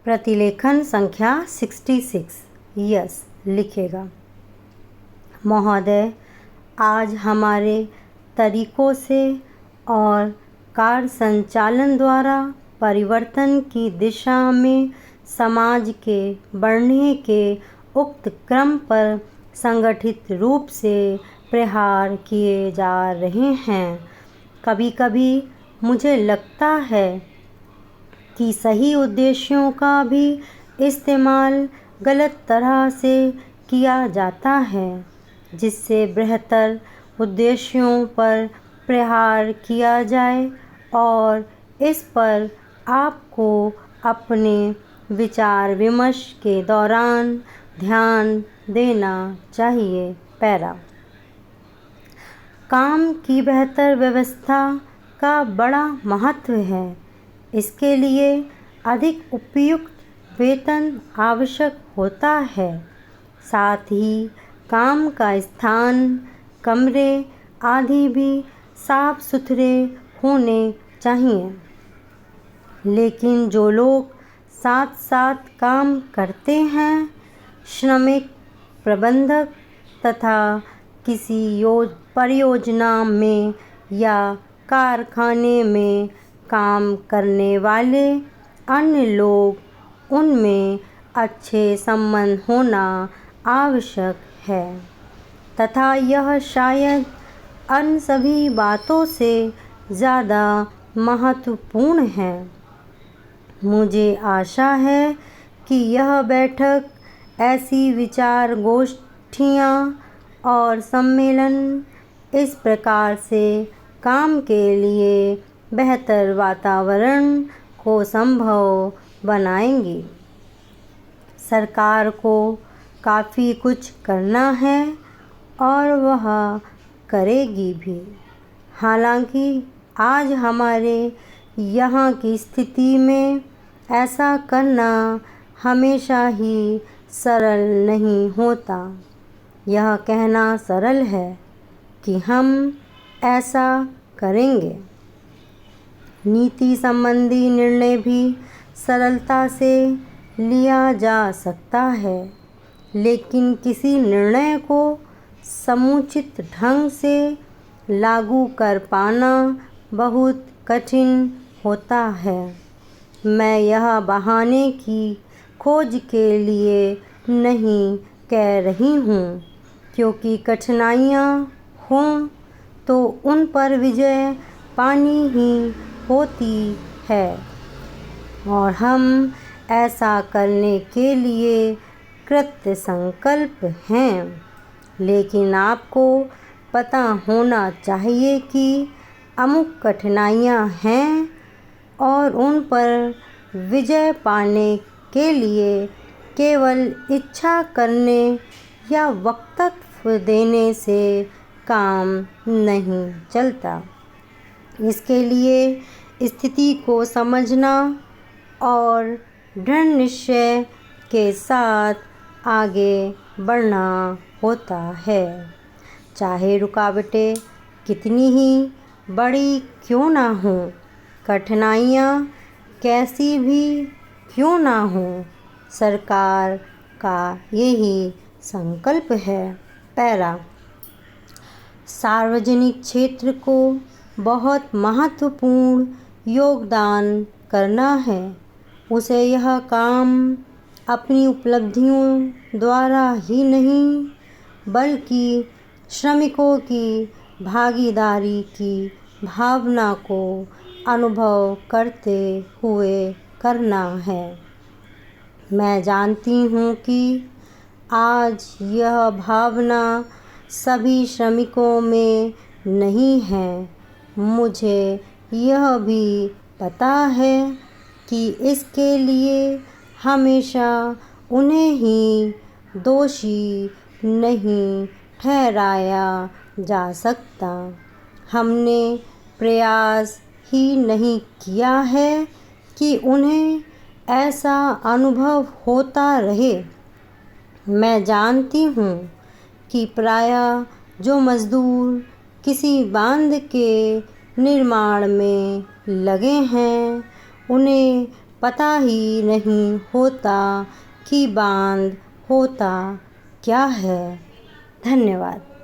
प्रतिलेखन संख्या 66 यस लिखेगा। महोदय, आज हमारे तरीकों से और कार्य संचालन द्वारा परिवर्तन की दिशा में समाज के बढ़ने के उक्त क्रम पर संगठित रूप से प्रहार किए जा रहे हैं। कभी कभी मुझे लगता है कि सही उद्देश्यों का भी इस्तेमाल गलत तरह से किया जाता है, जिससे बेहतर उद्देश्यों पर प्रहार किया जाए, और इस पर आपको अपने विचार विमर्श के दौरान ध्यान देना चाहिए। पैरा। काम की बेहतर व्यवस्था का बड़ा महत्व है। इसके लिए अधिक उपयुक्त वेतन आवश्यक होता है। साथ ही काम का स्थान, कमरे आदि भी साफ सुथरे होने चाहिए। लेकिन जो लोग साथ साथ काम करते हैं, श्रमिक, प्रबंधक तथा किसी परियोजना में या कारखाने में काम करने वाले अन्य लोग, उनमें अच्छे संबंध होना आवश्यक है तथा यह शायद अन्य सभी बातों से ज़्यादा महत्वपूर्ण है। मुझे आशा है कि यह बैठक, ऐसी विचार गोष्ठियाँ और सम्मेलन इस प्रकार से काम के लिए बेहतर वातावरण को संभव बनाएंगी। सरकार को काफ़ी कुछ करना है और वह करेगी भी। हालांकि आज हमारे यहाँ की स्थिति में ऐसा करना हमेशा ही सरल नहीं होता। यह कहना सरल है कि हम ऐसा करेंगे। नीति संबंधी निर्णय भी सरलता से लिया जा सकता है, लेकिन किसी निर्णय को समुचित ढंग से लागू कर पाना बहुत कठिन होता है। मैं यह बहाने की खोज के लिए नहीं कह रही हूँ, क्योंकि कठिनाइयाँ हों तो उन पर विजय पानी ही होती है, और हम ऐसा करने के लिए कृत संकल्प हैं। लेकिन आपको पता होना चाहिए कि अमुक कठिनाइयाँ हैं और उन पर विजय पाने के लिए केवल इच्छा करने या वक्तव्य देने से काम नहीं चलता। इसके लिए स्थिति को समझना और दृढ़ निश्चय के साथ आगे बढ़ना होता है। चाहे रुकावटें कितनी ही बड़ी क्यों ना हों, कठिनाइयाँ कैसी भी क्यों ना हों, सरकार का यही संकल्प है। पैरा। सार्वजनिक क्षेत्र को बहुत महत्वपूर्ण योगदान करना है। उसे यह काम अपनी उपलब्धियों द्वारा ही नहीं, बल्कि श्रमिकों की भागीदारी की भावना को अनुभव करते हुए करना है। मैं जानती हूँ कि आज यह भावना सभी श्रमिकों में नहीं है। मुझे यह भी पता है कि इसके लिए हमेशा उन्हें ही दोषी नहीं ठहराया जा सकता। हमने प्रयास ही नहीं किया है कि उन्हें ऐसा अनुभव होता रहे। मैं जानती हूँ कि प्रायः जो मजदूर किसी बांध के निर्माण में लगे हैं, उन्हें पता ही नहीं होता कि बांध होता क्या है। धन्यवाद।